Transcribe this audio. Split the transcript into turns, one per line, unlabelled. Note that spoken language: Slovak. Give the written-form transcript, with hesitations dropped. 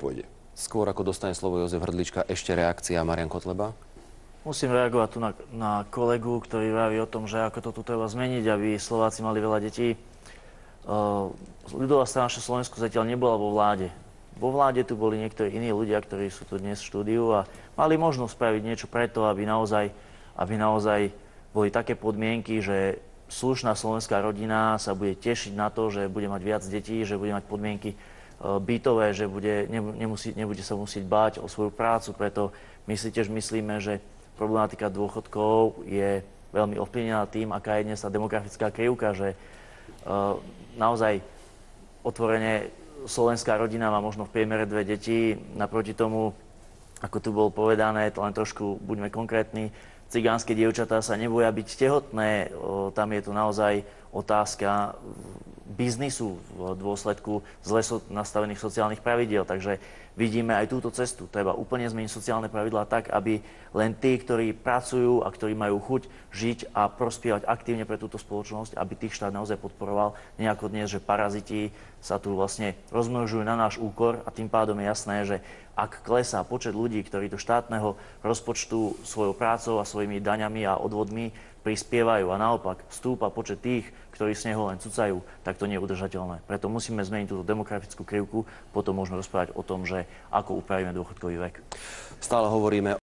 pôjde.
Skôr ako dostane slovo Jozef Hrdlička, ešte reakcia Marian Kotleba.
Musím reagovať tu na kolegu, ktorý vraví o tom, že ako to tu treba zmeniť, aby Slováci mali veľa detí. Ľudová strana naše Slovensku zatiaľ nebola vo vláde. Vo vláde tu boli niektorí iní ľudia, ktorí sú tu dnes v štúdiu a mali možnosť spraviť niečo preto, aby naozaj boli také podmienky, že slušná slovenská rodina sa bude tešiť na to, že bude mať viac detí, že bude mať podmienky bytové, že nebude sa musieť báť o svoju prácu. Preto my si tiež myslíme, že problematika dôchodkov je veľmi ovplyvnená tým, aká je dnes tá demografická krivka, že naozaj otvorene slovenská rodina má možno v priemere 2 deti. Naproti tomu, ako tu bolo povedané, to len trošku buďme konkrétni, cigánske dievčatá sa neboja byť tehotné. Tam je tu naozaj otázka biznisu v dôsledku zle nastavených sociálnych pravidiel. Takže vidíme aj túto cestu. Treba úplne zmeniť sociálne pravidlá tak, aby len tí, ktorí pracujú a ktorí majú chuť žiť a prospievať aktívne pre túto spoločnosť, aby tých štát naozaj podporoval. Nejako dnes, že paraziti sa tu vlastne rozmnožujú na náš úkor a tým pádom je jasné, že ak klesá počet ľudí, ktorí do štátneho rozpočtu svojou prácou a svojimi daňami a odvodmi prispievajú a naopak stúpa počet tých, ktorí z neho len cucajú, tak to nie je udržateľné. Preto musíme zmeniť túto demografickú krivku, potom môžeme rozprávať o tom, že ako upravíme dôchodkový vek.
Stále hovoríme